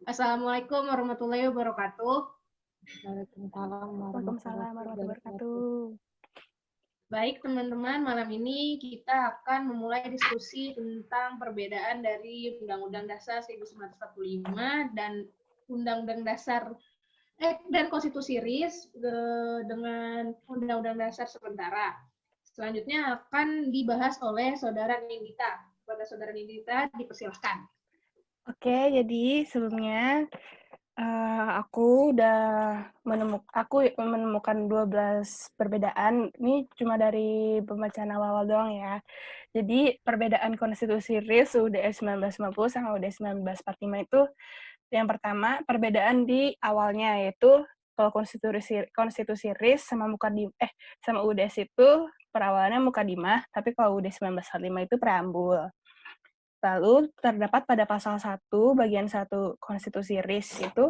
Assalamualaikum warahmatullahi wabarakatuh. Waalaikumsalam Waalaikumsalam warahmatullahi warahmatullahi wabarakatuh. wabarakatuh. Baik teman-teman, malam ini kita akan memulai diskusi tentang perbedaan dari Undang-Undang Dasar 1945 dan Undang-Undang Dasar dan Konstitusi RIS dengan Undang-Undang Dasar sementara. Selanjutnya akan dibahas oleh Saudara Nindita. Kepada Saudara Nindita dipersilahkan. Oke, jadi sebelumnya aku menemukan 12 perbedaan. Ini cuma dari pembacaan awal-awal doang ya. Jadi perbedaan konstitusi RIS UUD 1950 sama UUD 1945 itu yang pertama perbedaan di awalnya, yaitu kalau konstitusi RIS sama sama UUDS itu perawalannya mukadimah, tapi kalau UUD 1945 itu preambul. Lalu terdapat pada pasal 1 bagian 1 konstitusi RIS itu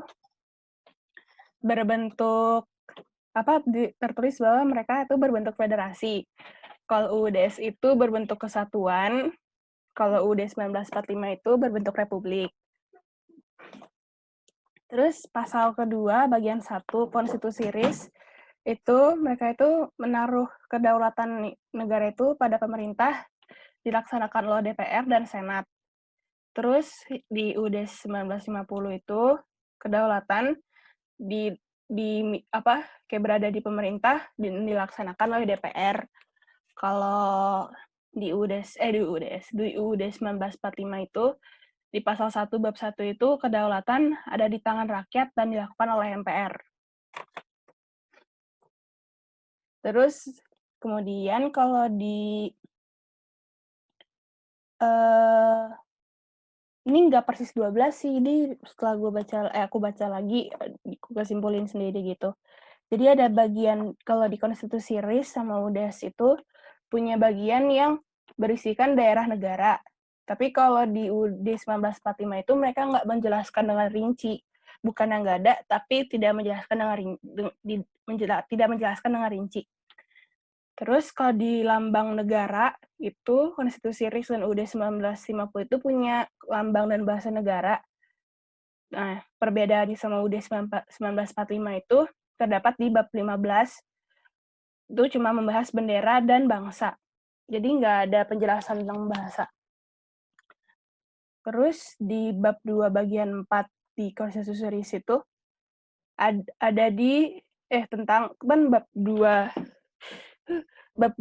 berbentuk tertulis bahwa mereka itu berbentuk federasi. Kalau UUDS itu berbentuk kesatuan, kalau UUD 1945 itu berbentuk republik. Terus pasal kedua bagian 1 konstitusi RIS itu mereka itu menaruh kedaulatan negara itu pada pemerintah, dilaksanakan oleh DPR dan Senat. Terus di UUD 1950 itu kedaulatan kayak berada di pemerintah dilaksanakan oleh DPR. Kalau di UUD 1945 itu di pasal 1 bab 1 itu kedaulatan ada di tangan rakyat dan dilakukan oleh MPR. Terus kemudian kalau di ini nggak persis 12 sih, ini setelah aku baca lagi, aku kesimpulin sendiri gitu. Jadi ada bagian, kalau di konstitusi RIS sama UUDS itu punya bagian yang berisikan daerah negara. Tapi kalau di UUD 1945 itu mereka nggak menjelaskan dengan rinci. Bukan yang nggak ada, tapi tidak menjelaskan dengan rinci. Terus kalau di lambang negara, itu konstitusi RIS dan UUD 1950 itu punya lambang dan bahasa negara. Nah, perbedaan sama UUD 1945 itu terdapat di bab 15, itu cuma membahas bendera dan bangsa. Jadi nggak ada penjelasan tentang bahasa. Terus di bab 2 bagian 4 di konstitusi RIS itu ada tentang bab 2 bab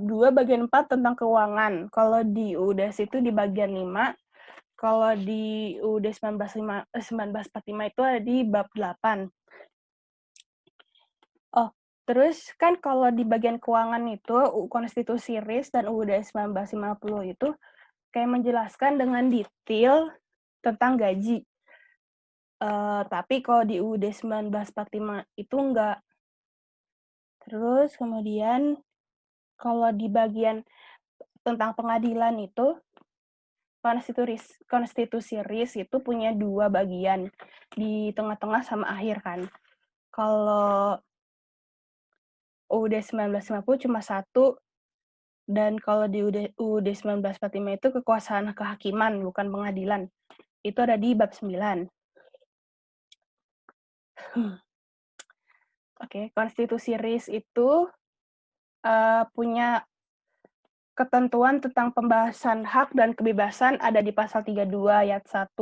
2 bagian 4 tentang keuangan. Kalau di UUDS itu di bagian 5, kalau di UUD 1945 itu ada di bab 8. Oh, terus kan kalau di bagian keuangan itu konstitusi RIS dan UUD 1950 itu kayak menjelaskan dengan detail tentang gaji. Tapi kalau di UUD 1945 itu enggak. Terus kemudian kalau di bagian tentang pengadilan itu konstitusi RIS itu punya 2 bagian, di tengah-tengah sama akhir kan. Kalau UUD 1950 cuma 1, dan kalau di UUD 1945 itu kekuasaan kehakiman, bukan pengadilan. Itu ada di bab 9. Oke, konstitusi RIS itu punya ketentuan tentang pembahasan hak dan kebebasan ada di pasal 32 ayat 1.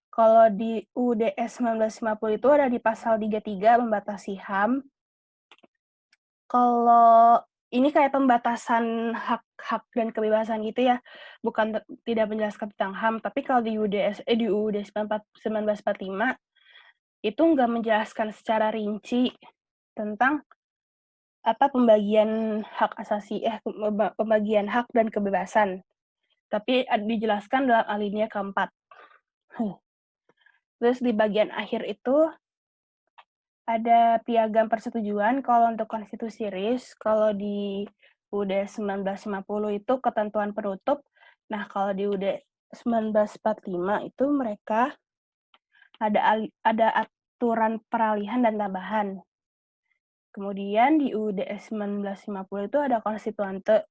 Kalau di UUDS 1950 itu ada di pasal 33 membatasi HAM. Kalau ini kayak pembatasan hak-hak dan kebebasan gitu ya, bukan tidak menjelaskan tentang HAM, tapi kalau di UUD 1945 itu nggak menjelaskan secara rinci tentang pembagian pembagian hak dan kebebasan, tapi dijelaskan dalam alinea keempat. Terus di bagian akhir itu ada piagam persetujuan kalau untuk konstitusi RIS, kalau di UUD 1950 itu ketentuan penutup. Nah, kalau di UUD 1945 itu mereka ada aturan peralihan dan tambahan. Kemudian di UUD 1950 itu ada konstituante.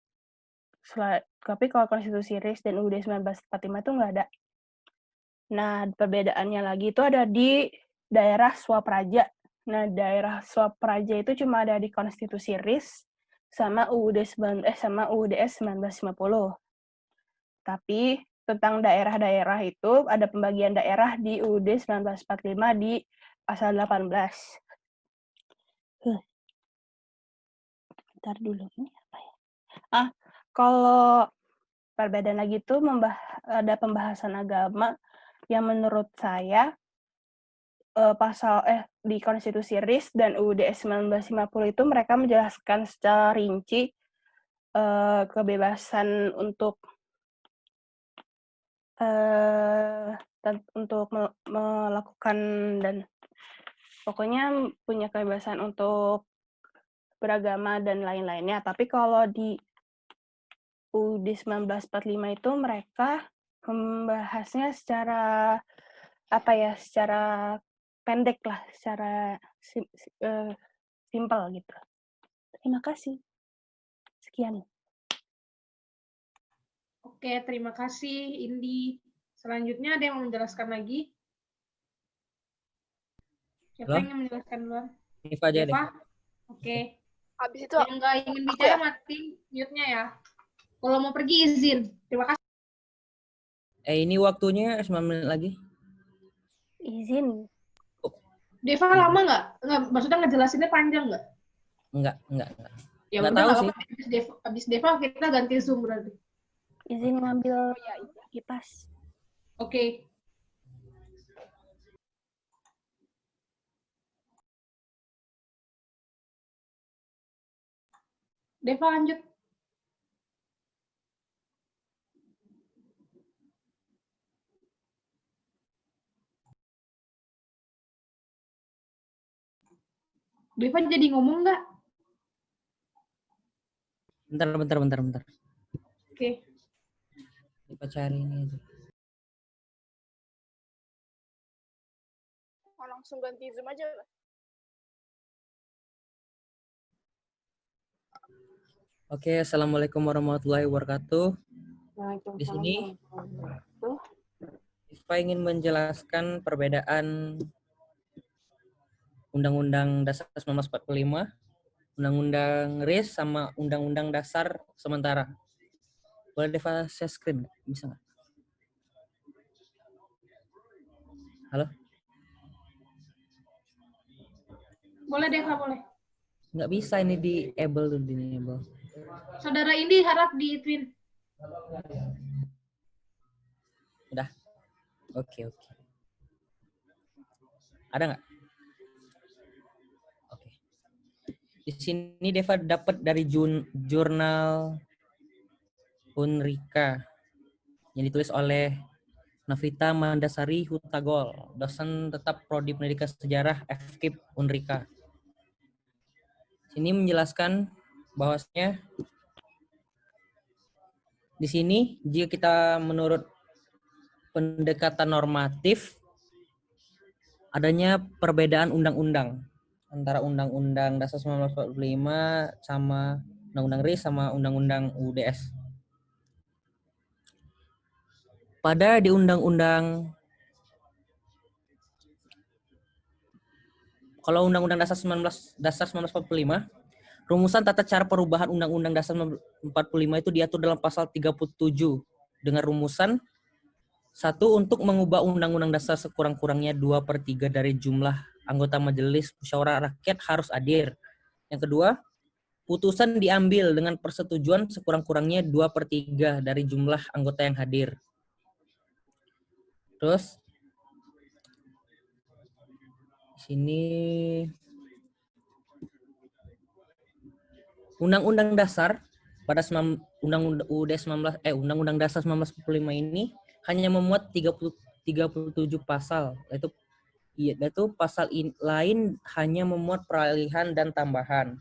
Tapi kalau konstitusi RIS dan UUD 1945 itu nggak ada. Nah, perbedaannya lagi itu ada di daerah Swapraja. Nah, daerah Swapraja itu cuma ada di Konstitusi RIS sama sama UUDS 1950. Tapi tentang daerah-daerah itu ada pembagian daerah di UUD 1945 di pasal 18. Bentar dulu, ini apa ya? Kalau perbedaan lagi itu ada pembahasan agama yang menurut saya di Konstitusi RIS dan UUD 1950 itu mereka menjelaskan secara rinci kebebasan untuk melakukan dan pokoknya punya kebebasan untuk beragama dan lain-lainnya. Tapi kalau di UUD 1945 itu mereka membahasnya secara secara pendek lah, secara simpel gitu. Terima kasih. Sekian. Oke, terima kasih Indi. Selanjutnya ada yang mau menjelaskan lagi? Siapa Halo? yang ingin menjelaskan duluan? Nifa aja deh. Deva? Oke. Habis itu Yang nggak ingin bicara mati mute-nya ya. Kalau mau pergi izin. Terima kasih. Ini waktunya 9 menit lagi. Izin. Deva lama nggak? Nggak, maksudnya ngejelasinnya panjang nggak? Enggak. Ya Nggak udah tahu nggak sih. apa-apa. Habis Deva kita ganti Zoom berarti. Izin ngambil kipas. Oke. Deva lanjut. Deva jadi ngomong nggak? Bentar. Oke. Nifa cari ini aja. langsung ganti Zoom aja. Oke, assalamualaikum warahmatullahi wabarakatuh. Di sini Nifa ingin menjelaskan perbedaan Undang-Undang Dasar 1945, Undang-Undang RIS sama Undang-Undang Dasar sementara. Boleh Deva share screen? Bisa nggak? Halo? Boleh Deva, boleh. Nggak bisa ini di enable. Saudara Indi harap di twin. Udah? Oke. Ada nggak? Oke. Di sini Deva dapat dari jurnal Unrika yang ditulis oleh Navita Mandasari Hutagol, dosen tetap Prodi Pendidikan Sejarah FKIP Unrika. Sini menjelaskan bahwasanya di sini jika kita menurut pendekatan normatif adanya perbedaan undang-undang antara Undang-Undang Dasar 1945 sama Undang-Undang RIS sama Undang-Undang UUDS. Pada di Undang-Undang kalau Undang-Undang Dasar 1945, rumusan tata cara perubahan Undang-Undang Dasar 1945 itu diatur dalam pasal 37 dengan rumusan satu, untuk mengubah Undang-Undang Dasar sekurang-kurangnya 2/3 dari jumlah anggota Majelis Musyawarah Rakyat harus hadir. Yang kedua, putusan diambil dengan persetujuan sekurang-kurangnya 2/3 dari jumlah anggota yang hadir. Terus, sini Undang-Undang Dasar pada Undang-Undang Dasar 1945 ini hanya memuat 37 pasal, yaitu pasal lain hanya memuat peralihan dan tambahan.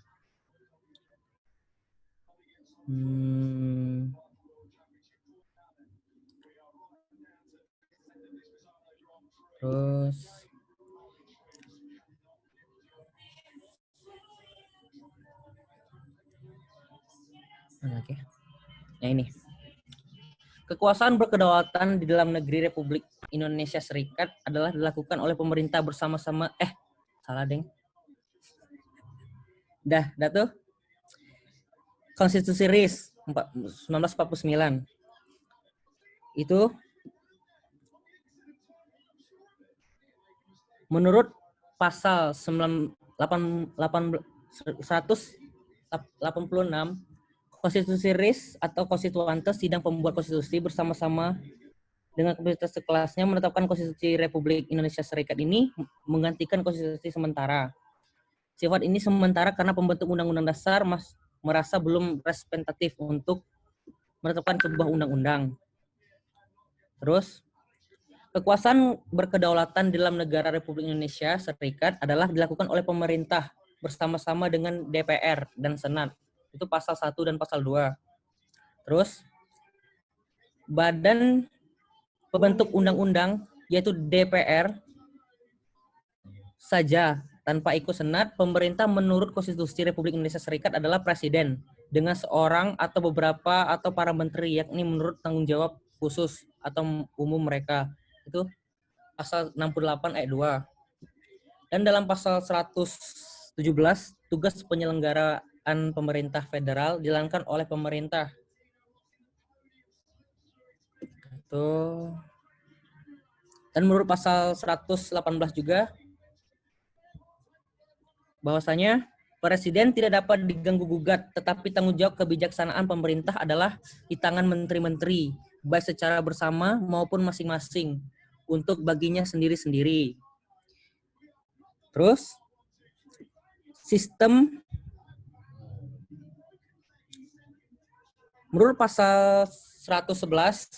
Terus oke. Nah ini. Kekuasaan berkedaulatan di dalam negeri Republik Indonesia Serikat adalah dilakukan oleh pemerintah bersama-sama. Salah deng. Dah tuh. Konstitusi RIS 1949. Itu menurut pasal 186 Konstitusi RIS atau Konstituante sidang pembuat konstitusi bersama-sama dengan komunitas sekelasnya menetapkan Konstitusi Republik Indonesia Serikat ini menggantikan konstitusi sementara. Sifat ini sementara karena pembentuk Undang-Undang Dasar merasa belum representatif untuk menetapkan sebuah undang-undang. Terus, kekuasaan berkedaulatan dalam negara Republik Indonesia Serikat adalah dilakukan oleh pemerintah bersama-sama dengan DPR dan Senat. Itu pasal 1 dan pasal 2. Terus, badan pembentuk undang-undang yaitu DPR saja tanpa ikut Senat. Pemerintah menurut Konstitusi Republik Indonesia Serikat adalah presiden dengan seorang atau beberapa atau para menteri, yakni menurut tanggung jawab khusus atau umum mereka. Itu pasal 68 ayat 2. Dan dalam pasal 117, tugas penyelenggaraan pemerintah federal dijalankan oleh pemerintah. Itu. Dan menurut pasal 118 juga, bahwasanya presiden tidak dapat diganggu-gugat, tetapi tanggung jawab kebijaksanaan pemerintah adalah di tangan menteri-menteri, baik secara bersama maupun masing-masing, untuk baginya sendiri-sendiri. Terus, sistem menurut pasal 111,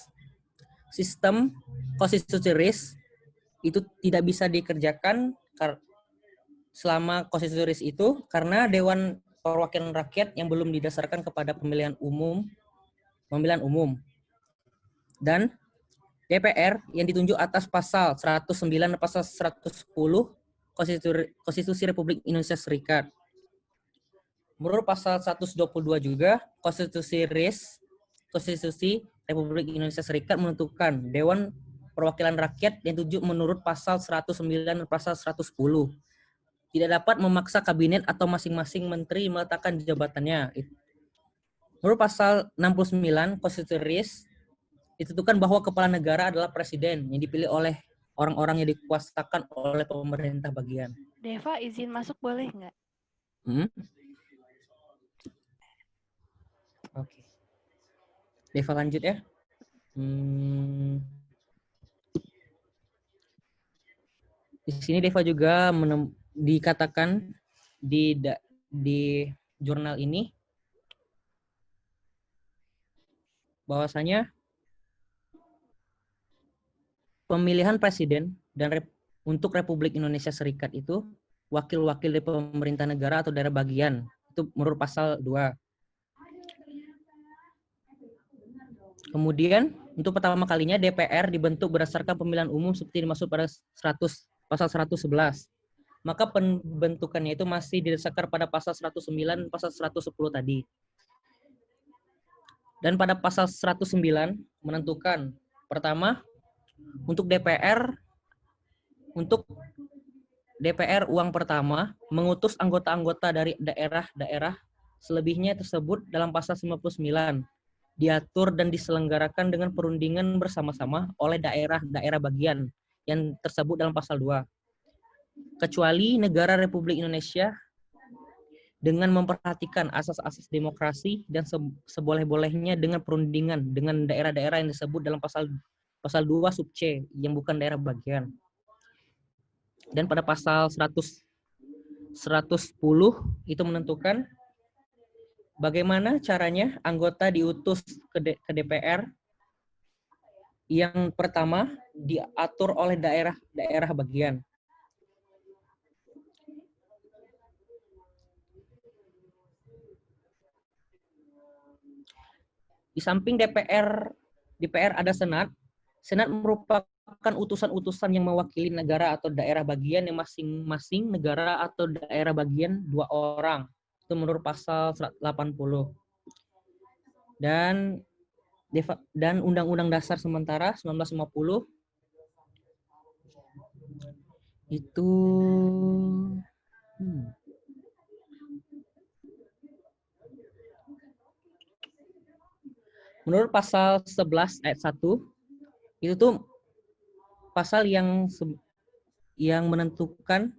sistem konstitusi RIS itu tidak bisa dikerjakan selama konstitusi RIS itu karena Dewan Perwakilan Rakyat yang belum didasarkan kepada pemilihan umum dan DPR yang ditunjuk atas pasal 109 dan pasal 110 Konstitusi Republik Indonesia Serikat. Menurut pasal 122 juga, Konstitusi RIS, Konstitusi Republik Indonesia Serikat menentukan Dewan Perwakilan Rakyat yang ditunjuk menurut pasal 109 dan pasal 110. Tidak dapat memaksa kabinet atau masing-masing menteri meletakkan jabatannya. Menurut pasal 69 Konstitusi RIS, ditentukan bahwa kepala negara adalah presiden yang dipilih oleh orang-orang yang dikuasakan oleh pemerintah bagian. Deva, izin masuk boleh nggak? Oke. Deva lanjut ya. Di sini Deva juga dikatakan di jurnal ini bahwasanya pemilihan presiden dan untuk Republik Indonesia Serikat itu wakil-wakil dari pemerintah negara atau daerah bagian. Itu menurut pasal 2. Kemudian untuk pertama kalinya DPR dibentuk berdasarkan pemilihan umum seperti dimaksud pada pasal 111. Maka pembentukannya itu masih didasarkan pada pasal 109 pasal 110 tadi. Dan pada pasal 109 menentukan pertama untuk DPR uang pertama mengutus anggota-anggota dari daerah-daerah selebihnya tersebut dalam pasal 59 diatur dan diselenggarakan dengan perundingan bersama-sama oleh daerah-daerah bagian yang tersebut dalam pasal 2. Kecuali negara Republik Indonesia dengan memperhatikan asas-asas demokrasi dan seboleh-bolehnya dengan perundingan dengan daerah-daerah yang disebut dalam pasal 2 sub C yang bukan daerah bagian. Dan pada pasal 110 itu menentukan bagaimana caranya anggota diutus ke DPR. Yang pertama diatur oleh daerah bagian. Di samping DPR ada Senat. Senat merupakan utusan-utusan yang mewakili negara atau daerah bagian yang masing-masing negara atau daerah bagian 2 orang. Itu menurut pasal 80. Dan dan Undang-Undang Dasar sementara 1950 itu menurut pasal 11 ayat 1 itu tuh pasal yang menentukan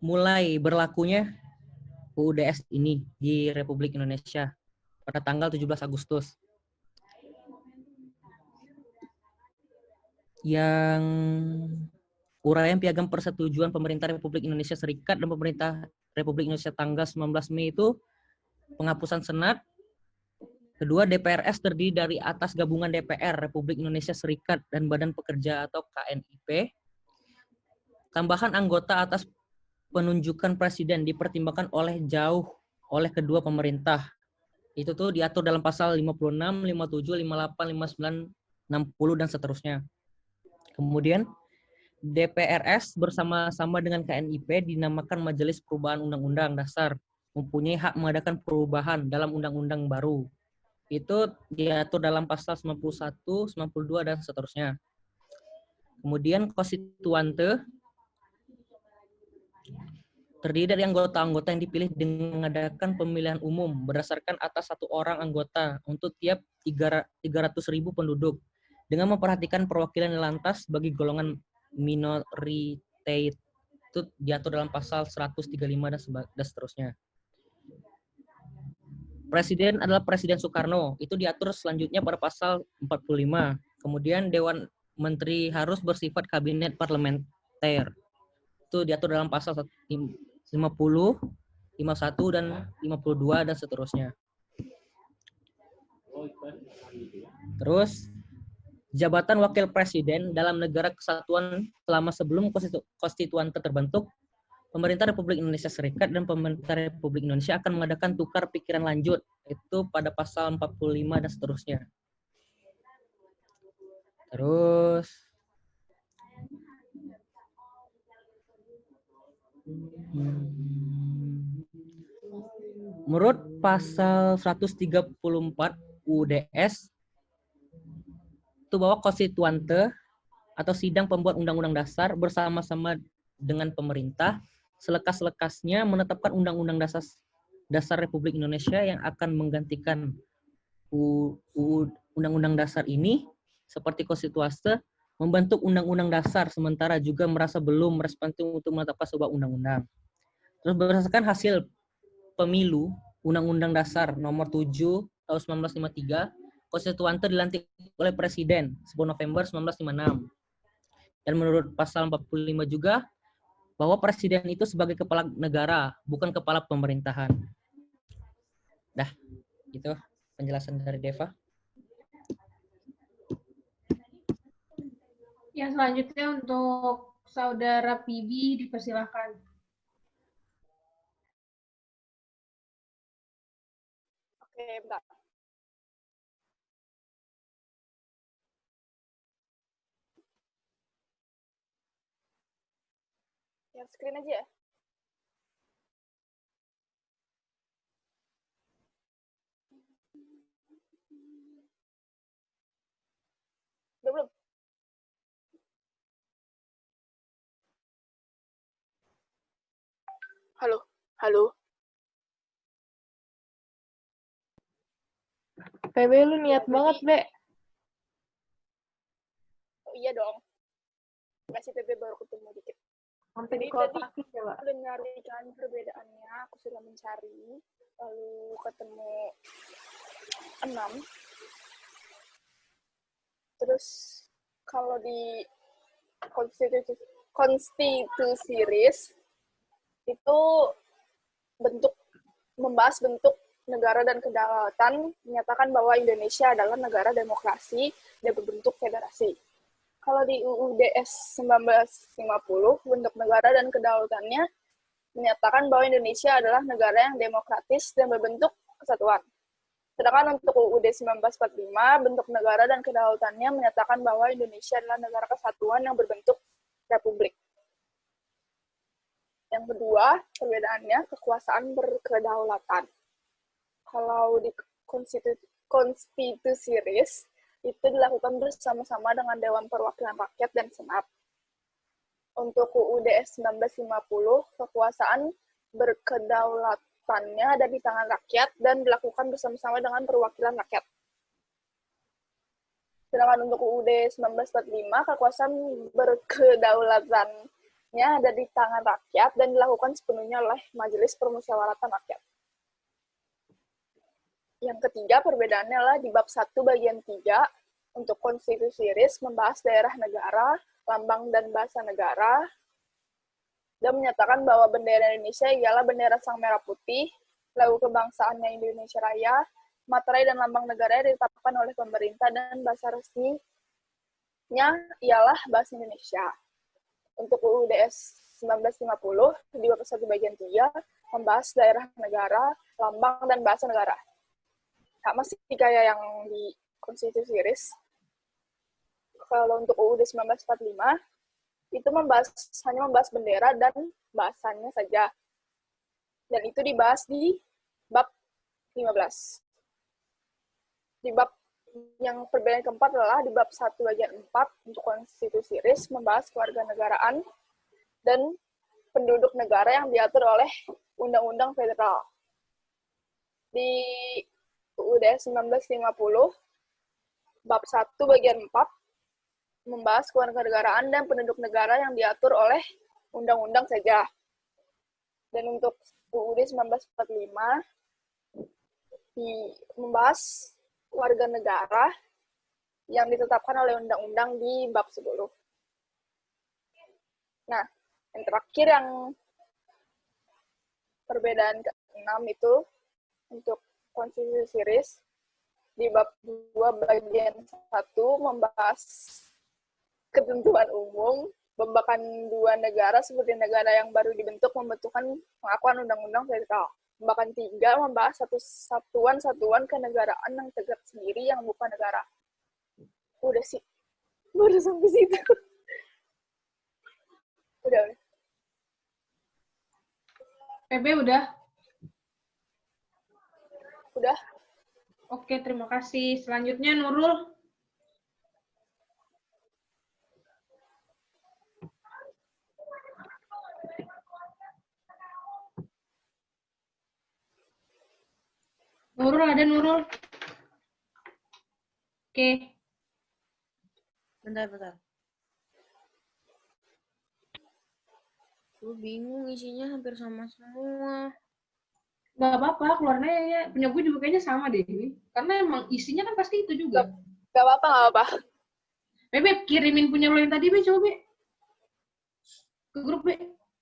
mulai berlakunya UUDS ini di Republik Indonesia pada tanggal 17 Agustus. Yang uraian piagam persetujuan pemerintah Republik Indonesia Serikat dan pemerintah Republik Indonesia tanggal 19 Mei itu penghapusan Senat. Kedua, DPRS terdiri dari atas gabungan DPR Republik Indonesia Serikat dan Badan Pekerja atau KNIP. Tambahan anggota atas penunjukan presiden dipertimbangkan oleh kedua pemerintah. Itu tuh diatur dalam pasal 56, 57, 58, 59, 60 dan seterusnya. Kemudian DPRS bersama-sama dengan KNIP dinamakan Majelis Perubahan Undang-Undang Dasar, mempunyai hak mengadakan perubahan dalam undang-undang baru. Itu diatur dalam pasal 91, 92 dan seterusnya. Kemudian konstituante terdiri dari anggota-anggota yang dipilih dengan mengadakan pemilihan umum berdasarkan atas satu orang anggota untuk tiap 300.000 penduduk dengan memperhatikan perwakilan yang lantas bagi golongan minoritas itu diatur dalam pasal 135 dan seterusnya. Presiden adalah Presiden Soekarno, itu diatur selanjutnya pada pasal 45. Kemudian Dewan Menteri harus bersifat kabinet parlementer. Itu diatur dalam pasal 50, 51 dan 52 dan seterusnya. Terus jabatan wakil presiden dalam negara kesatuan selama sebelum konstituante terbentuk, pemerintah Republik Indonesia Serikat dan pemerintah Republik Indonesia akan mengadakan tukar pikiran lanjut, itu pada pasal 45 dan seterusnya. Terus menurut pasal 134 UUDS itu bahwa konstituante atau sidang pembuat undang-undang dasar bersama-sama dengan pemerintah selekas-lekasnya menetapkan undang-undang dasar Republik Indonesia yang akan menggantikan undang-undang dasar ini seperti konstituante membentuk undang-undang dasar sementara juga merasa belum responsif untuk menetapkan sebuah undang-undang. Terus berdasarkan hasil pemilu Undang-Undang Dasar nomor 7 tahun 1953, konstituante dilantik oleh Presiden 10 November 1956. Dan menurut pasal 45 juga bahwa Presiden itu sebagai kepala negara, bukan kepala pemerintahan. Dah, itu penjelasan dari Deva. Yang selanjutnya untuk Saudara Pibi dipersilahkan. Oke, bentar. Yang screen aja ya. Udah belum? Halo, halo. PB lu niat banget, Be. Oh, iya dong. Masih PB baru ketemu dikit. Sampai di Jadi kotakin coba. udah nyarikan perbedaannya, aku sudah mencari, lalu ketemu 6. Terus kalau di konstitusi RIS itu membahas bentuk negara dan kedaulatan, menyatakan bahwa Indonesia adalah negara demokrasi dan berbentuk federasi. Kalau di UUDS 1950, bentuk negara dan kedaulatannya menyatakan bahwa Indonesia adalah negara yang demokratis dan berbentuk kesatuan. Sedangkan untuk UUD 1945, bentuk negara dan kedaulatannya menyatakan bahwa Indonesia adalah negara kesatuan yang berbentuk republik. Yang kedua, perbedaannya kekuasaan berkedaulatan. Kalau di konstitusi RIS itu dilakukan bersama-sama dengan Dewan Perwakilan Rakyat dan Senat. Untuk UUD 1950, kekuasaan berkedaulatannya ada di tangan rakyat dan dilakukan bersama-sama dengan perwakilan rakyat. Sedangkan untuk UUD 1945, kekuasaan berkedaulatannya ada di tangan rakyat dan dilakukan sepenuhnya oleh Majelis Permusyawaratan Rakyat. Yang ketiga, perbedaannya adalah di bab 1 bagian 3 untuk konstitusi RIS membahas daerah negara, lambang dan bahasa negara, dan menyatakan bahwa bendera Indonesia ialah bendera Sang Merah Putih, lagu kebangsaannya Indonesia Raya, materai dan lambang negara ditetapkan oleh pemerintah dan bahasa resminya ialah bahasa Indonesia. Untuk UUD 1950, di bab 1 bagian 3, membahas daerah negara, lambang, dan bahasa negara. Sama sih kayak yang di konstitusi RIS. Kalau untuk UUD 1945, itu hanya membahas bendera dan bahasanya saja. Dan itu dibahas di bab 15. Di bab yang perbedaan keempat adalah di bab 1 bagian 4 untuk konstitusi RIS membahas kewarganegaraan dan penduduk negara yang diatur oleh Undang-Undang Federal. Di UUD 1950, bab 1 bagian 4 membahas kewarganegaraan dan penduduk negara yang diatur oleh undang-undang saja. Dan untuk UUD 1945 membahas warga negara yang ditetapkan oleh undang-undang di bab 10. Nah, yang terakhir yang perbedaan ke-6 itu untuk konstitusi RIS di bab 2 bagian 1 membahas ketentuan umum, membakan dua negara seperti negara yang baru dibentuk membentukkan pengakuan undang-undang federal. Membakan 3 membahas satuan-satuan kenegaraan yang tegak sendiri yang bukan negara. Udah sih, baru sampai situ. Udah. PB udah? Udah. Oke, terima kasih. Selanjutnya Nurul. Nurul, ada Nurul? Oke. Bentar. Gue bingung isinya hampir sama semua. Nggak apa-apa, keluarnya ya. Punya gue juga kayaknya sama deh. Karena emang isinya kan pasti itu juga. Gak apa-apa. Beb, kirimin punya lo yang tadi, Be. Coba, Be. Ke grup, Be.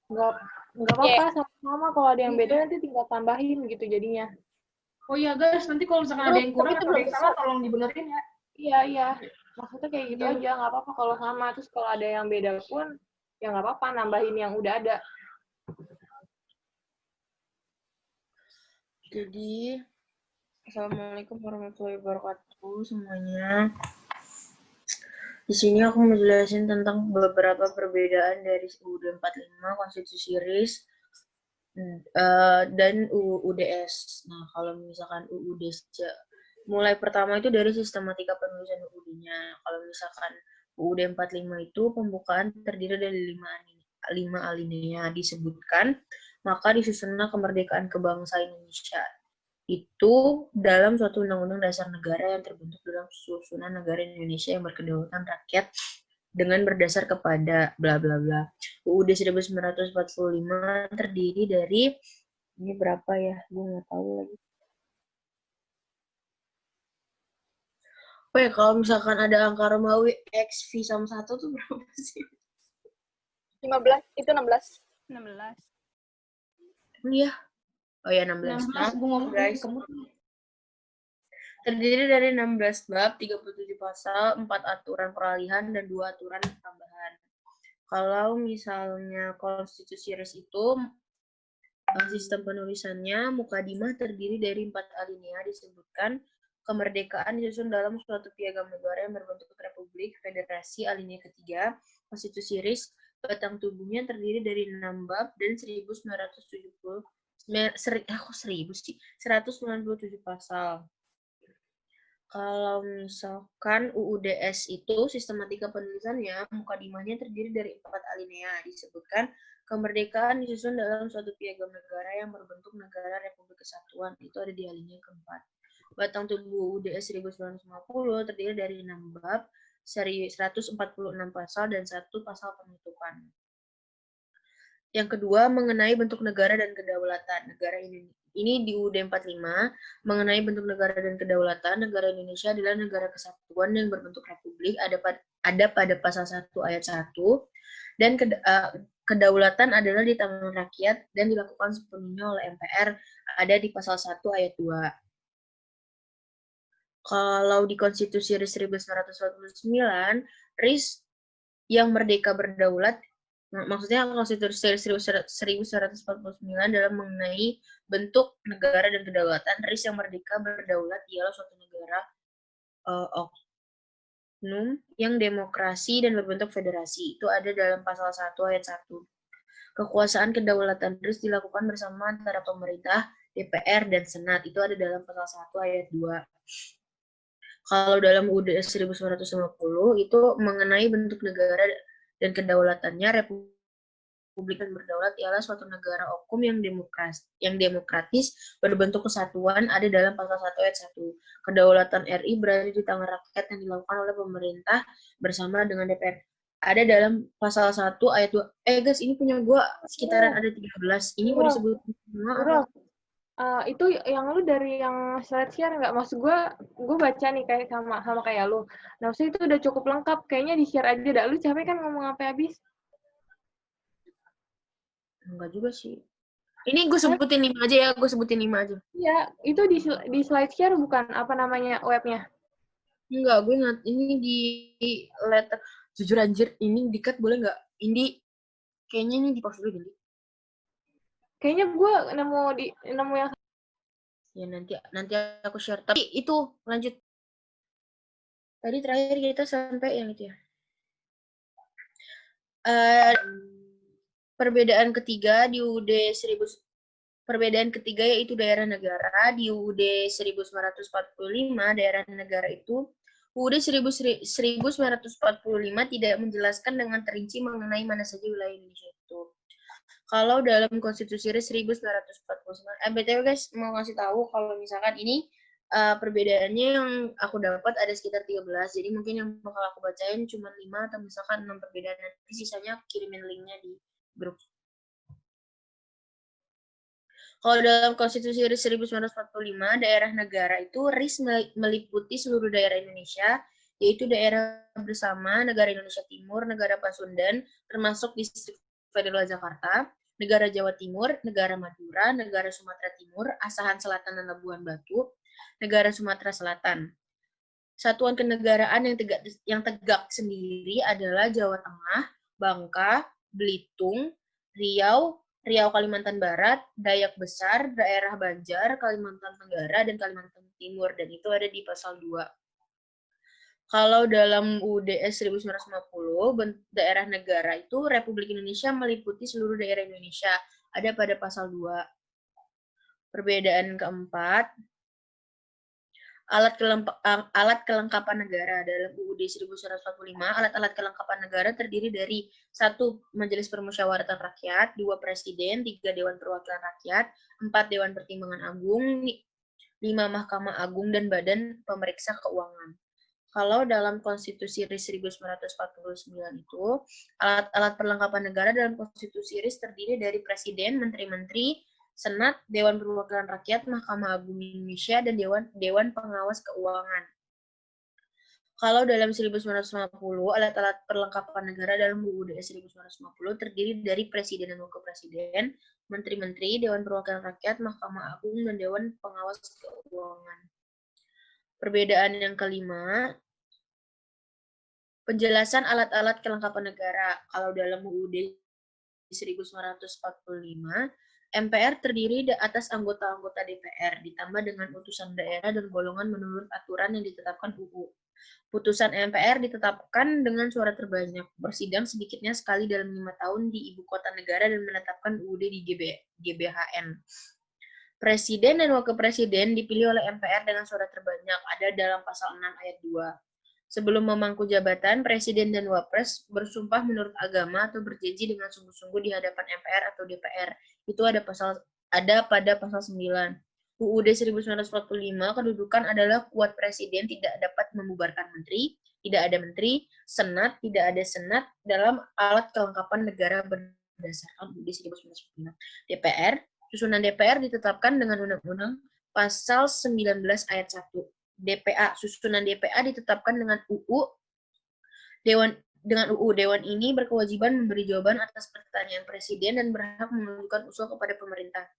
Nggak apa-apa, sama-sama. Kalau ada yang beda nanti tinggal tambahin gitu jadinya. Oh iya, guys. Nanti kalau misalkan ada yang kurang atau ada yang salah, tolong dibenerin ya. Iya. Maksudnya kayak gitu aja, nggak apa-apa kalau sama. Terus kalau ada yang beda pun, ya nggak apa-apa, nambahin yang udah ada. Jadi, Assalamualaikum warahmatullahi wabarakatuh semuanya. Di sini aku mau jelasin tentang beberapa perbedaan dari UUD 45, Konstitusi RIS, dan UUDS. Nah, kalau misalkan UUDS, mulai pertama itu dari sistematika penulisan UUD-nya. Kalau misalkan UUD 45 itu pembukaan terdiri dari 5 alinea disebutkan, maka disusunlah kemerdekaan kebangsa Indonesia. Itu dalam suatu undang-undang dasar negara yang terbentuk dalam susunan negara Indonesia yang berkedaulatan rakyat dengan berdasar kepada bla bla bla. UUD 1945 terdiri dari ini berapa ya? Gue nggak tahu lagi. Oh ya, kalau misalkan ada angka Romawi X V sama 1 tuh berapa sih? 15, itu 16. 16. Iya. Oh ya, 16 bab, gue ngomong guys. Terdiri dari 16 bab, 37 pasal, 4 aturan peralihan, dan 2 aturan tambahan. Kalau misalnya konstitusi RIS itu, sistem penulisannya, mukadimah terdiri dari 4 alinea disebutkan, kemerdekaan disusun dalam suatu piagam negara yang berbentuk republik, federasi, alinea ketiga, konstitusi RIS, batang tubuhnya terdiri dari 6 bab dan 197 pasal. Kalau misalkan UUDS itu sistematika penulisannya, mukadimahnya terdiri dari 4 alinea. Disebutkan kemerdekaan disusun dalam suatu piagam negara yang berbentuk negara Republik Kesatuan. Itu ada di alinea keempat. Batang tubuh UUDS 1950 terdiri dari 6 bab, 146 pasal, dan 1 pasal penutupan. Yang kedua, mengenai bentuk negara dan kedaulatan. Negara ini di UUD 45, mengenai bentuk negara dan kedaulatan, negara Indonesia adalah negara kesatuan yang berbentuk republik, ada pada pasal 1 ayat 1, dan kedaulatan adalah di tangan rakyat dan dilakukan sepenuhnya oleh MPR, ada di pasal 1 ayat 2. Kalau di Konstitusi RIS 1949, RIS yang merdeka berdaulat, maksudnya Konstitusi 1949 dalam mengenai bentuk negara dan kedaulatan, RIS yang merdeka berdaulat ialah suatu negara oknum yang demokrasi dan berbentuk federasi. Itu ada dalam pasal 1 ayat 1. Kekuasaan kedaulatan RIS dilakukan bersama antara pemerintah, DPR, dan Senat. Itu ada dalam pasal 1 ayat 2. Kalau dalam UUD 1950 itu mengenai bentuk negara dan kedaulatannya, Republik dan berdaulat ialah suatu negara hukum yang demokratis berbentuk kesatuan, ada dalam pasal 1 ayat 1. Kedaulatan RI berada di tangan rakyat yang dilakukan oleh pemerintah bersama dengan DPR. Ada dalam pasal 1 ayat 2. Guys, ini punya gua sekitaran ada 13. Ini mau disebut semua. Itu yang lu dari yang slide share nggak? Maksud gue baca nih kayak sama kayak lu. Nah, maksudnya itu udah cukup lengkap. Kayaknya di-share aja dah. Lu capek kan ngomong sampai habis? Enggak juga sih. Ini gue sebutin 5 aja ya. Gue sebutin 5 aja. Iya, itu di slide share bukan apa namanya webnya? Enggak, gue ingat. Ini di letter. Jujur anjir, ini di-cut boleh nggak? Ini kayaknya ini di-pause dulu deh. Kayaknya gue nemu yang Ya nanti aku share. Tapi itu lanjut. Tadi terakhir kita sampai yang itu ya. Perbedaan ketiga di UUD 1000. Perbedaan ketiga yaitu daerah negara. Di UUD 1945 daerah negara itu UUD 1945 tidak menjelaskan dengan terinci mengenai mana saja wilayah Indonesia itu. Kalau dalam Konstitusi RIS 1949, BTW guys, mau ngasih tahu kalau misalkan ini perbedaannya yang aku dapat ada sekitar 13, jadi mungkin yang bakal aku bacain cuma 5 atau misalkan 6 perbedaan, nanti sisanya kirimin linknya di grup. Kalau dalam Konstitusi RIS 1945, daerah negara itu RIS meliputi seluruh daerah Indonesia, yaitu daerah bersama Negara Indonesia Timur, Negara Pasundan, termasuk Distrik Federal Jakarta, Negara Jawa Timur, Negara Madura, Negara Sumatera Timur, Asahan Selatan dan Labuan Batu, Negara Sumatera Selatan. Satuan kenegaraan yang tegak sendiri adalah Jawa Tengah, Bangka, Belitung, Riau Kalimantan Barat, Dayak Besar, Daerah Banjar, Kalimantan Tenggara, dan Kalimantan Timur. Dan itu ada di pasal 2. Kalau dalam UUDS 1950, daerah negara itu Republik Indonesia meliputi seluruh daerah Indonesia. Ada pada pasal 2. Perbedaan keempat, alat kelengkapan negara. Dalam UUD 1945, alat-alat kelengkapan negara terdiri dari 1. Majelis Permusyawaratan Rakyat, 2. Presiden, 3. Dewan Perwakilan Rakyat, 4. Dewan Pertimbangan Agung, 5. Mahkamah Agung dan Badan Pemeriksa Keuangan. Kalau dalam Konstitusi RIS 1949 itu, alat-alat perlengkapan negara dalam Konstitusi RIS terdiri dari Presiden, Menteri-Menteri, Senat, Dewan Perwakilan Rakyat, Mahkamah Agung Indonesia, dan Dewan Pengawas Keuangan. Kalau dalam 1950, alat-alat perlengkapan negara dalam UUD 1950 terdiri dari Presiden dan Wakil Presiden, Menteri-Menteri, Dewan Perwakilan Rakyat, Mahkamah Agung, dan Dewan Pengawas Keuangan. Perbedaan yang kelima, penjelasan alat-alat kelengkapan negara. Kalau dalam UUD 1945, MPR terdiri atas anggota-anggota DPR, ditambah dengan utusan daerah dan golongan menurut aturan yang ditetapkan UU. Putusan MPR ditetapkan dengan suara terbanyak, bersidang sedikitnya sekali dalam 5 tahun di ibu kota negara dan menetapkan UUD di GBHN. Presiden dan Wakil Presiden dipilih oleh MPR dengan suara terbanyak, ada dalam pasal 6 ayat 2. Sebelum memangku jabatan, Presiden dan Wapres bersumpah menurut agama atau berjanji dengan sungguh-sungguh di hadapan MPR atau DPR. Itu ada pada pasal 9. UUD 1945, kedudukan adalah kuat Presiden tidak dapat membubarkan menteri, tidak ada menteri, senat, tidak ada senat dalam alat kelengkapan negara berdasarkan UUD 1945. DPR, susunan DPR ditetapkan dengan Undang-Undang pasal 19 ayat 1. DPA, susunan DPA ditetapkan dengan UU. Dewan ini berkewajiban memberi jawaban atas pertanyaan Presiden dan berhak mengajukan usul kepada pemerintah.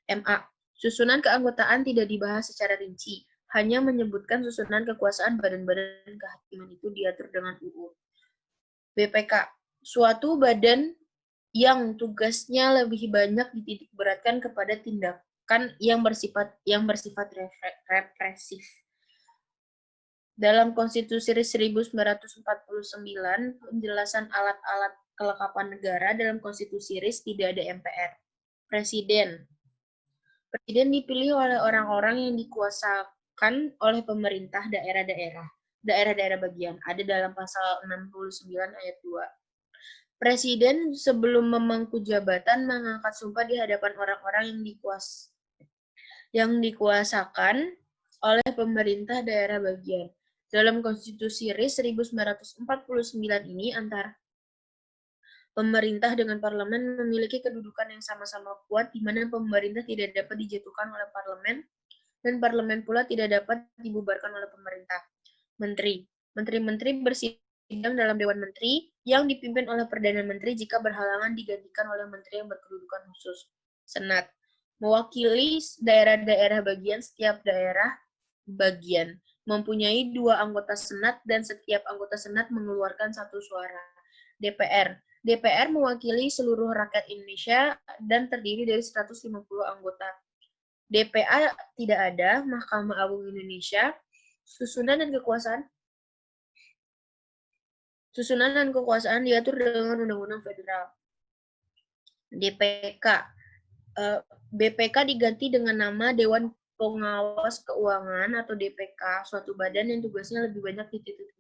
MA, susunan keanggotaan tidak dibahas secara rinci, hanya menyebutkan susunan kekuasaan badan-badan kehakiman itu diatur dengan UU. BPK, suatu badan yang tugasnya lebih banyak dititik beratkan kepada tindakan yang bersifat represif. Dalam Konstitusi 1949, penjelasan alat-alat kelengkapan negara dalam Konstitusi RIS tidak ada MPR. Presiden dipilih oleh orang-orang yang dikuasakan oleh pemerintah daerah bagian. Ada dalam pasal 69 ayat 2. Presiden sebelum memangku jabatan mengangkat sumpah di hadapan orang-orang yang dikuasakan oleh pemerintah daerah bagian. Dalam Konstitusi RIS 1949 ini antara pemerintah dengan parlemen memiliki kedudukan yang sama-sama kuat di mana pemerintah tidak dapat dijatuhkan oleh parlemen dan parlemen pula tidak dapat dibubarkan oleh pemerintah. Menteri bersidang dalam Dewan Menteri yang dipimpin oleh Perdana Menteri jika berhalangan digantikan oleh menteri yang berkedudukan khusus. Senat mewakili daerah-daerah bagian. Setiap daerah bagian mempunyai 2 anggota senat dan setiap anggota senat mengeluarkan 1 suara. DPR mewakili seluruh rakyat Indonesia dan terdiri dari 150 anggota. DPA tidak ada, Mahkamah Agung Indonesia, susunan dan kekuasaan diatur dengan Undang-Undang Federal. BPK diganti dengan nama Dewan Pengawas Keuangan atau DPK, suatu badan yang tugasnya lebih banyak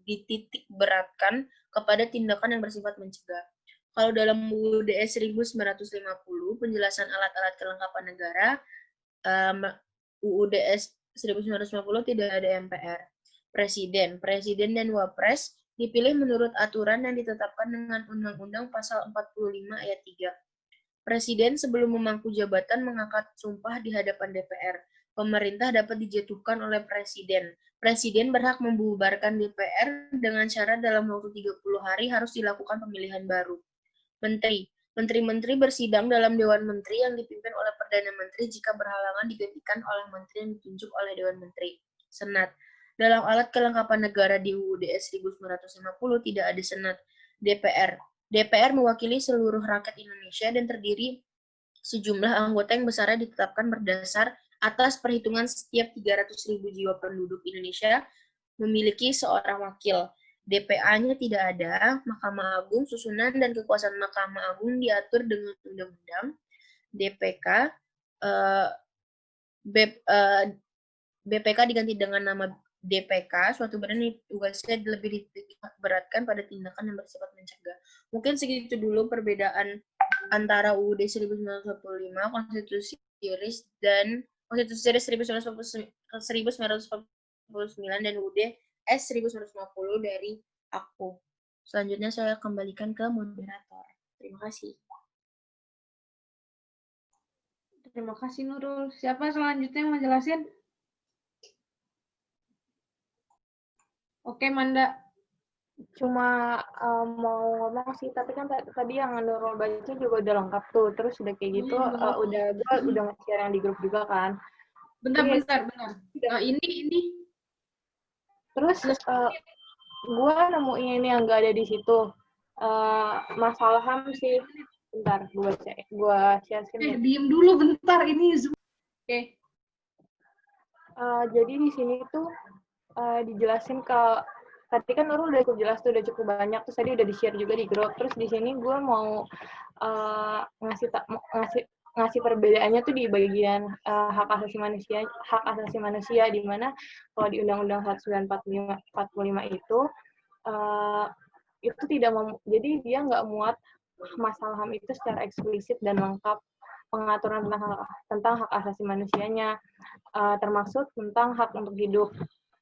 dititik beratkan kepada tindakan yang bersifat mencegah. Kalau dalam UUD 1950, penjelasan alat-alat kelengkapan negara, UUD 1950 tidak ada MPR. Presiden dan Wapres dipilih menurut aturan yang ditetapkan dengan Undang-Undang Pasal 45 ayat 3. Presiden sebelum memangku jabatan mengangkat sumpah di hadapan DPR. Pemerintah dapat dijatuhkan oleh Presiden. Presiden berhak membubarkan DPR dengan syarat dalam waktu 30 hari harus dilakukan pemilihan baru. Menteri bersidang dalam Dewan Menteri yang dipimpin oleh Perdana Menteri jika berhalangan digantikan oleh menteri yang ditunjuk oleh Dewan Menteri. Senat. Dalam alat kelengkapan negara di UUD 1950 tidak ada senat. DPR mewakili seluruh rakyat Indonesia dan terdiri sejumlah anggota yang besarnya ditetapkan berdasar atas perhitungan setiap 300.000 jiwa penduduk Indonesia memiliki seorang wakil. DPA-nya tidak ada. Mahkamah Agung, susunan dan kekuasaan Mahkamah Agung diatur dengan Undang-Undang. BPK diganti dengan nama DPK, suatu badan yang tugasnya lebih diberatkan pada tindakan yang bersifat mencegah. Mungkin segitu dulu perbedaan antara UUD 1945, Konstitusi RIS dan Konstitusi RIS 1949 dan UUD S 1950 dari aku. Selanjutnya saya kembalikan ke moderator. Terima kasih. Terima kasih Nurul. Siapa selanjutnya yang mau jelasin? Oke, Manda. Cuma mau ngomong sih, tapi kan tadi yang Nurul baca juga udah lengkap tuh. Terus udah kayak gitu, udah nge-share yang di grup juga kan. Bentar. Ini. Terus gue nemuin ini yang nggak ada di situ. Masalah HAM sih. Bentar, gue share screen. Diem dulu bentar, ini Zoom. Oke. Jadi di sini tuh dijelasin tadi kan Nurul udah cukup jelas tuh, udah cukup banyak, terus tadi udah di-share juga di grup. Terus di sini gue mau ngasih ngasih perbedaannya tuh di bagian hak asasi manusia di mana kalau di Undang-Undang 1945 itu tidak jadi dia nggak muat masalah HAM itu secara eksplisit dan lengkap, pengaturan tentang hak asasi manusianya, termasuk tentang hak untuk hidup.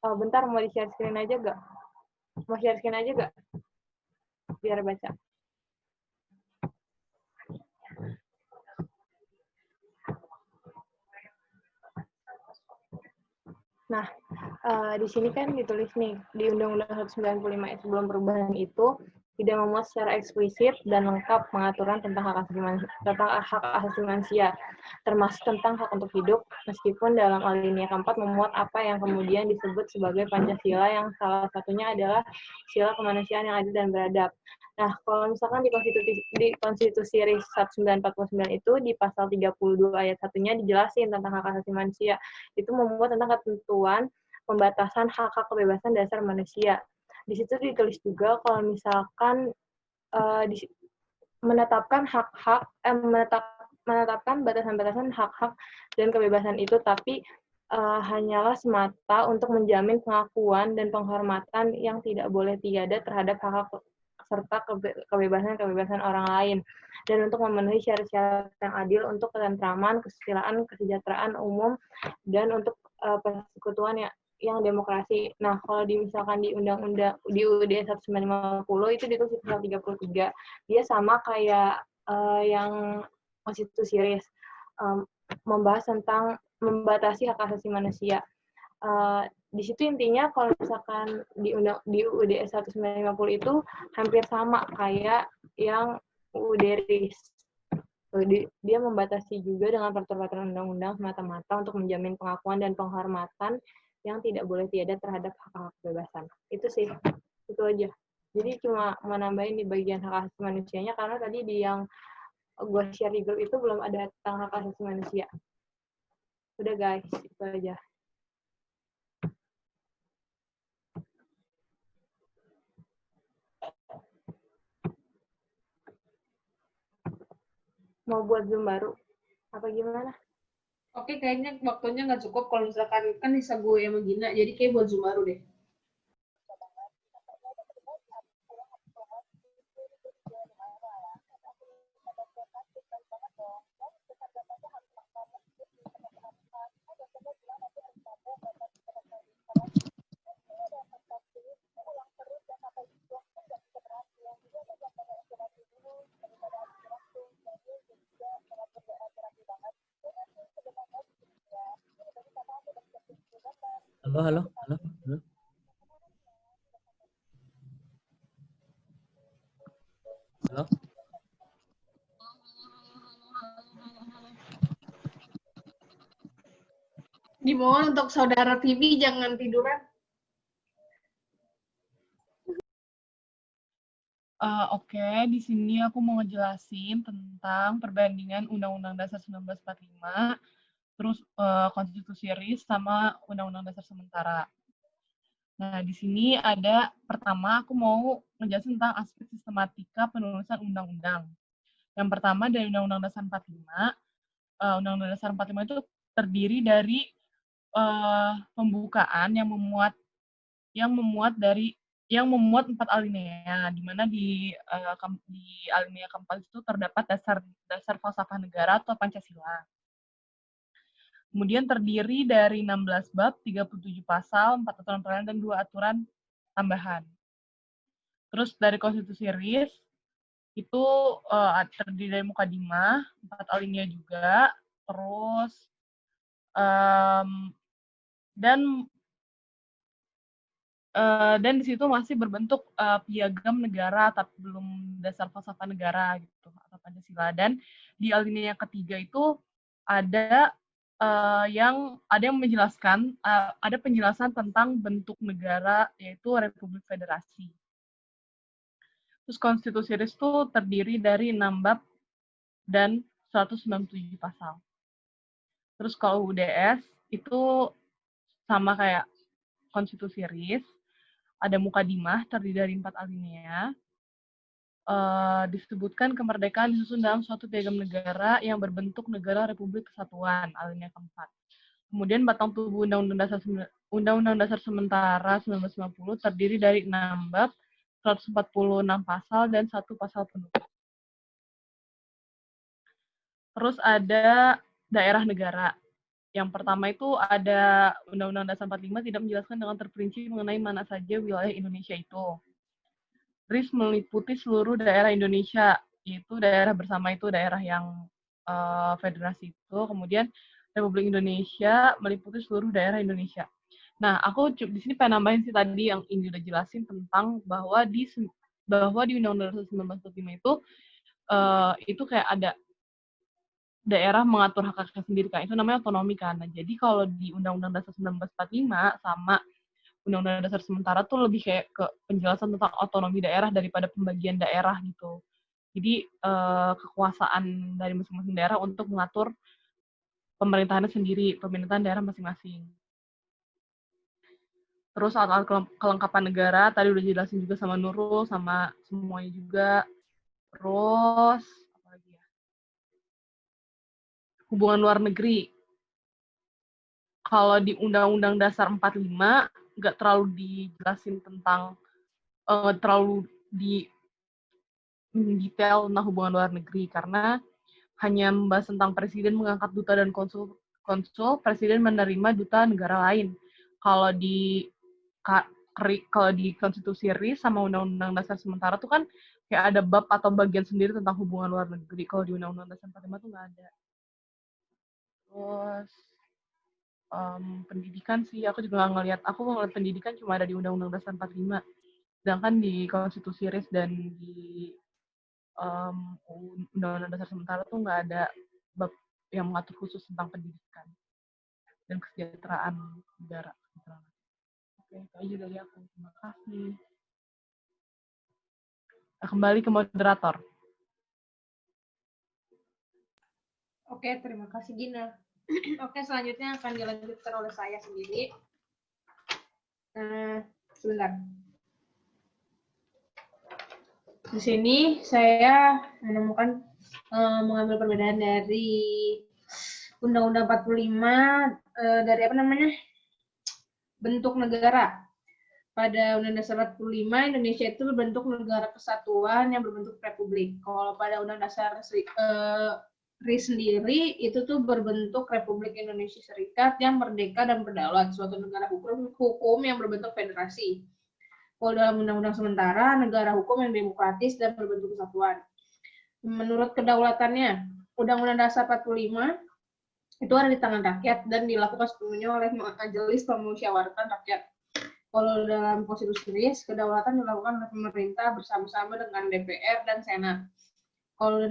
Bentar, mau di-share screen aja gak? Mau share screen aja gak? Biar baca. Nah, di sini kan ditulis nih, di Undang-Undang 195 sebelum perubahan itu tidak memuat secara eksplisit dan lengkap pengaturan tentang hak asasi manusia, termasuk tentang hak untuk hidup, meskipun dalam alinea keempat memuat apa yang kemudian disebut sebagai Pancasila, yang salah satunya adalah sila kemanusiaan yang adil dan beradab. Nah, kalau misalkan di Konstitusi RI 1949 itu, di pasal 32 ayat 1-nya dijelasin tentang hak asasi manusia. Itu memuat tentang ketentuan pembatasan hak-hak kebebasan dasar manusia. Di situ ditulis juga kalau misalkan menetapkan menetapkan batasan-batasan hak-hak dan kebebasan itu, tapi hanyalah semata untuk menjamin pengakuan dan penghormatan yang tidak boleh tiada terhadap hak-hak serta kebebasan-kebebasan orang lain, dan untuk memenuhi syarat-syarat yang adil untuk ketentraman, kesusilaan, kesejahteraan umum, dan untuk persekutuan yang demokrasi. Nah, kalau misalkan di Undang-Undang di UUD 1950 itu ditulis di pasal 33. Dia sama kayak yang konstitusi RIS, membahas tentang membatasi hak asasi manusia. Di situ intinya kalau misalkan di UUD 1950 itu hampir sama kayak yang UUD RIS. Dia membatasi juga dengan peraturan undang-undang semata-mata untuk menjamin pengakuan dan penghormatan yang tidak boleh tiada terhadap hak-hak kebebasan. Itu sih, itu aja. Jadi cuma menambahin di bagian hak asasi manusianya, karena tadi di yang gue share di grup itu belum ada tentang hak asasi manusia. Udah guys, itu aja. Mau buat Zoom baru? Apa gimana? Oke, kayaknya waktunya nggak cukup kalau misalkan kan bisa gue yang Gina, jadi kayak buat Zoom baru deh. Halo, halo, halo, halo. Halo. Dimohon untuk saudara TV jangan tiduran. Oke, di sini aku mau ngejelasin tentang perbandingan Undang-Undang Dasar 1945, terus Konstitusi RI sama Undang-Undang Dasar sementara. Nah, di sini ada, pertama aku mau ngejelasin tentang aspek sistematika penulisan undang-undang. Yang pertama dari Undang-Undang Dasar 45, Undang-Undang Dasar 45 itu terdiri dari pembukaan yang memuat 4 alinea, di mana di alinea keempat itu terdapat dasar falsafah negara atau Pancasila. Kemudian terdiri dari 16 bab, 37 pasal, 4 aturan peralihan, dan 2 aturan tambahan. Terus dari Konstitusi RIS, itu terdiri dari mukadimah, 4 alinea juga, terus dan di situ masih berbentuk piagam negara, tapi belum dasar falsafah negara gitu, atau Pancasila. Dan di alinea ketiga itu ada yang menjelaskan, ada penjelasan tentang bentuk negara, yaitu Republik Federasi. Terus Konstitusi RIS itu terdiri dari 6 bab dan 197 pasal. Terus kalau UDS itu sama kayak Konstitusi RIS, ada mukadimah terdiri dari 4 alinea, disebutkan kemerdekaan disusun dalam suatu piagam negara yang berbentuk negara Republik Kesatuan, alinea keempat. Kemudian batang tubuh Undang-Undang Dasar Sementara 1950 terdiri dari 6 bab, 146 pasal, dan 1 pasal penutup. Terus ada daerah negara. Yang pertama itu ada Undang-Undang Dasar 45 tidak menjelaskan dengan terperinci mengenai mana saja wilayah Indonesia itu. RIS meliputi seluruh daerah Indonesia, yaitu daerah bersama itu daerah yang federasi itu. Kemudian Republik Indonesia meliputi seluruh daerah Indonesia. Nah, aku di sini pengen nambahin sih tadi yang ini udah jelasin tentang bahwa di Undang-Undang Dasar 1945 itu kayak ada daerah mengatur hak-haknya sendiri kan, itu namanya otonomi kan. Nah, jadi kalau di Undang-Undang Dasar 1945 sama Undang-Undang Dasar Sementara tuh lebih kayak ke penjelasan tentang otonomi daerah daripada pembagian daerah gitu. Jadi kekuasaan dari masing-masing daerah untuk mengatur pemerintahannya sendiri, pemerintahan daerah masing-masing. Terus alat-alat kelengkapan negara, tadi udah jelasin juga sama Nurul, sama semuanya juga. Terus, apa lagi ya? Hubungan luar negeri. Kalau di Undang-Undang Dasar 45, nggak terlalu dijelasin tentang, terlalu detail tentang hubungan luar negeri, karena hanya membahas tentang presiden mengangkat duta dan konsul, presiden menerima duta negara lain. Kalau di konstitusi RIS sama Undang-Undang Dasar Sementara tuh kan kayak ada bab atau bagian sendiri tentang hubungan luar negeri. Kalau di Undang-Undang Dasar 45 tuh nggak ada. Terus pendidikan sih, aku juga nggak ngeliat. Aku ngeliat pendidikan cuma ada di Undang-Undang Dasar 45. Sedangkan di konstitusi RIS dan di Undang-Undang Dasar Sementara tuh nggak ada bab yang mengatur khusus tentang pendidikan dan kesejahteraan negara. Oke, itu aja dari aku. Terima kasih. Nah, kembali ke moderator. Oke, terima kasih Gina. Oke, selanjutnya akan dilanjutkan oleh saya sendiri. Sebentar. Di sini saya menemukan mengambil perbedaan dari Undang-Undang 45 dari apa namanya? Bentuk negara. Pada Undang-Undang Dasar 45, Indonesia itu berbentuk negara kesatuan yang berbentuk republik. Kalau pada Undang-Undang Dasar RIS sendiri itu tuh berbentuk Republik Indonesia Serikat yang merdeka dan berdaulat, suatu negara hukum yang berbentuk federasi. Kalau dalam Undang-Undang Sementara, negara hukum yang demokratis dan berbentuk kesatuan. Menurut kedaulatannya, Undang-Undang Dasar 45 itu ada di tangan rakyat dan dilakukan sepenuhnya oleh Majelis Permusyawaratan Rakyat. Kalau dalam konstitusi RIS, kedaulatan dilakukan oleh pemerintah bersama-sama dengan DPR dan Senat. Kalau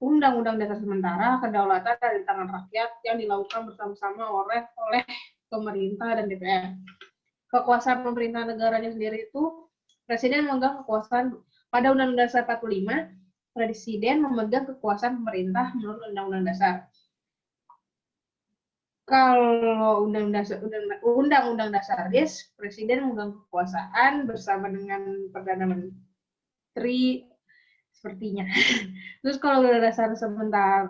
Undang-Undang Dasar Sementara, kedaulatan ada di tangan rakyat yang dilakukan bersama-sama oleh pemerintah dan DPR. Kekuasaan pemerintah negaranya sendiri itu, Presiden memegang kekuasaan pada Undang-Undang Dasar 45, Presiden memegang kekuasaan pemerintah menurut Undang-Undang Dasar. Kalau Undang-Undang Dasar RIS, Presiden memegang kekuasaan bersama dengan Perdana Menteri sepertinya. Terus kalau Undang-Undang Dasar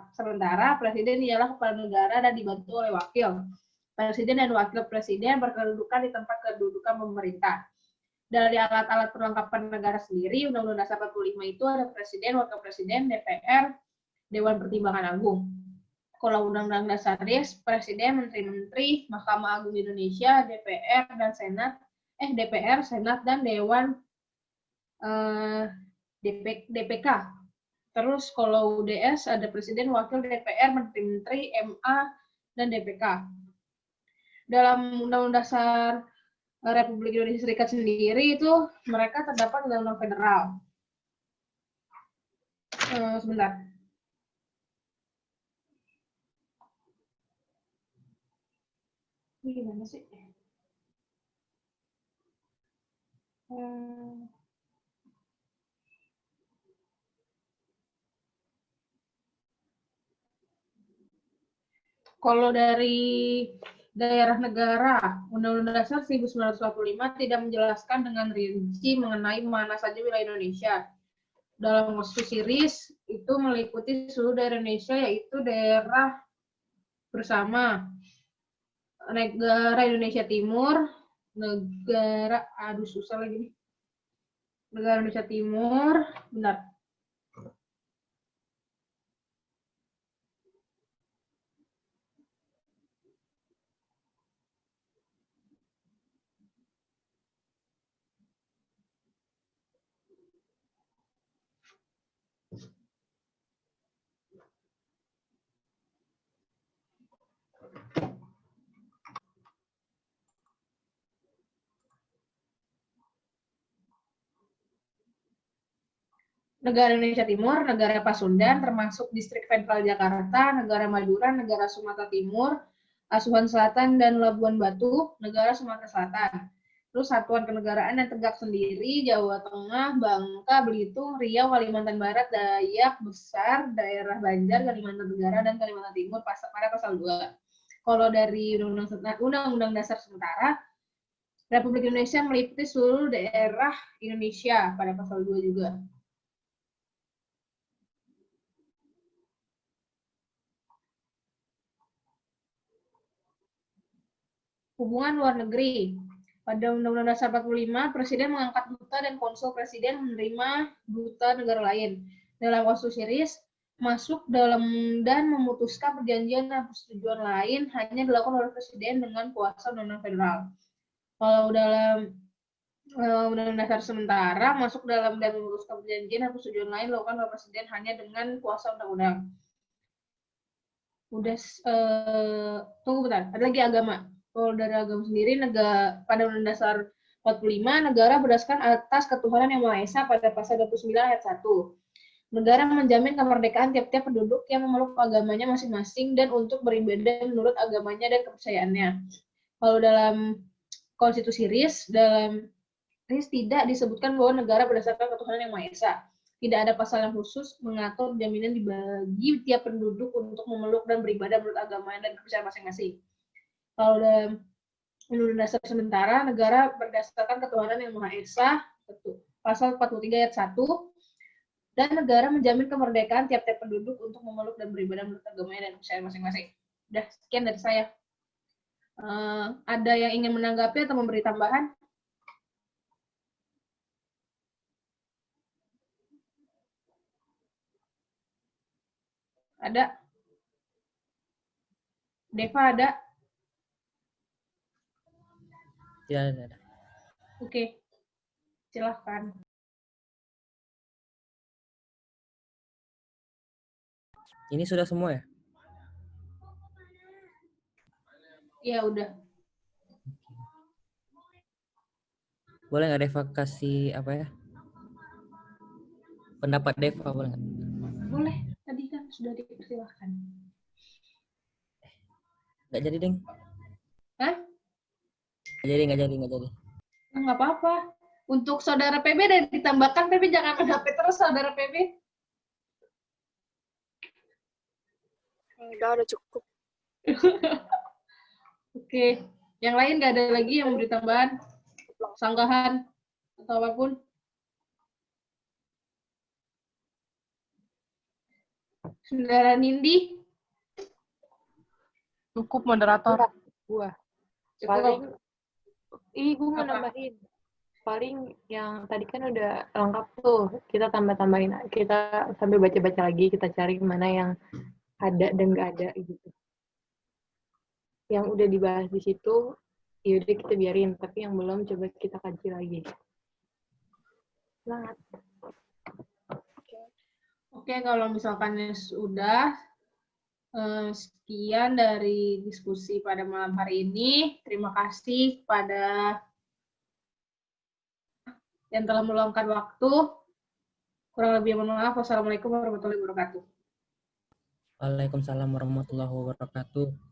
sementara, Presiden ialah kepala negara dan dibantu oleh wakil. Presiden dan wakil presiden berkedudukan di tempat kedudukan pemerintah. Dari alat-alat perlengkapan negara sendiri, Undang-Undang Dasar 45 itu ada Presiden, Wakil Presiden, DPR, Dewan Pertimbangan Agung. Kalau Undang-Undang Dasar RIS, Presiden, Menteri-Menteri, Mahkamah Agung Indonesia, DPR, dan Senat, DPR, Senat, dan Dewan DPK. Terus kalau UDS ada Presiden, Wakil, DPR, Menteri-Menteri, MA, dan DPK. Dalam Undang-Undang Dasar Republik Indonesia Serikat sendiri itu mereka terdapat Undang-Undang Federal. Sebentar. Ini gimana sih? Kalau dari daerah negara, Undang-Undang Dasar 1945 tidak menjelaskan dengan rinci mengenai mana saja wilayah Indonesia. dalam konstitusi RIS itu meliputi seluruh daerah Indonesia, yaitu daerah bersama negara Indonesia Timur, negara susah lagi nih. Negara Indonesia Timur, benar. Negara Indonesia Timur, negara Pasundan, termasuk distrik Sentral Jakarta, negara Madura, negara Sumatera Timur, Asuhan Selatan dan Labuan Batu, negara Sumatera Selatan. Terus satuan kenegaraan dan tegak sendiri, Jawa Tengah, Bangka, Belitung, Riau, Kalimantan Barat, Dayak, Besar, daerah Banjar, Kalimantan Tenggara, dan Kalimantan Timur pada pasal 2. Kalau dari Undang-Undang Dasar sementara, Republik Indonesia meliputi seluruh daerah Indonesia pada pasal 2 juga. Hubungan luar negeri. Pada Undang-Undang Dasar 45, Presiden mengangkat duta dan konsul Presiden menerima duta negara lain. Dalam konstitusi RIS, masuk dalam dan memutuskan perjanjian dan persetujuan lain hanya dilakukan oleh Presiden dengan kuasa undang-undang federal. Kalau dalam Undang-Undang Dasar sementara, masuk dalam dan memutuskan perjanjian dan persetujuan lain dilakukan oleh Presiden hanya dengan kuasa undang-undang. Udah, tunggu bentar, ada lagi agama. Kalau dari agama sendiri, pada Undang-Undang Dasar 45, negara berdasarkan atas ketuhanan yang Maha Esa pada pasal 29 ayat 1. Negara menjamin kemerdekaan tiap-tiap penduduk yang memeluk agamanya masing-masing dan untuk beribadah menurut agamanya dan kepercayaannya. Kalau dalam konstitusi RIS, tidak disebutkan bahwa negara berdasarkan ketuhanan yang Maha Esa. Tidak ada pasal yang khusus mengatur jaminan dibagi tiap penduduk untuk memeluk dan beribadah menurut agama dan kepercayaan masing-masing. Kalau dalam Undang-Undang Dasar sementara, negara berdasarkan ketuhanan yang Maha Esa, pasal 43 ayat 1, dan negara menjamin kemerdekaan tiap-tiap penduduk untuk memeluk dan beribadah menurut agamanya dan kepercayaan masing-masing. Udah, sekian dari saya. Ada yang ingin menanggapi atau memberi tambahan? Ada? Deva ada? Tidak ada. Oke, silahkan. Ini sudah semua ya? Ya, udah. Boleh nggak Deva kasih apa ya? Pendapat Deva boleh nggak? Boleh, tadi kan sudah dipersilahkan. Nggak jadi, Ding. Hah? Nggak jadi. Nggak apa-apa. Untuk saudara PB dan ditambahkan, tapi jangan mendapat terus saudara PB. Enggak, udah cukup. Oke. Yang lain nggak ada lagi yang memberi tambahan, sanggahan, atau apapun? Saudara Nindi? Cukup moderator. Gua. Cukup. Paling, gue mau Apa? nambahin. Paling yang tadi kan udah lengkap tuh. Kita tambah-tambahin. Kita sambil baca-baca lagi, kita cari mana yang ada dan nggak ada gitu. Yang udah dibahas di situ, yaudah kita biarin. Tapi yang belum, coba kita kaji lagi. Semangat. Oke, kalau misalkan sudah, sekian dari diskusi pada malam hari ini. Terima kasih kepada yang telah meluangkan waktu. Kurang lebih mohon maaf. Wassalamualaikum warahmatullahi wabarakatuh. Waalaikumsalam warahmatullahi wabarakatuh.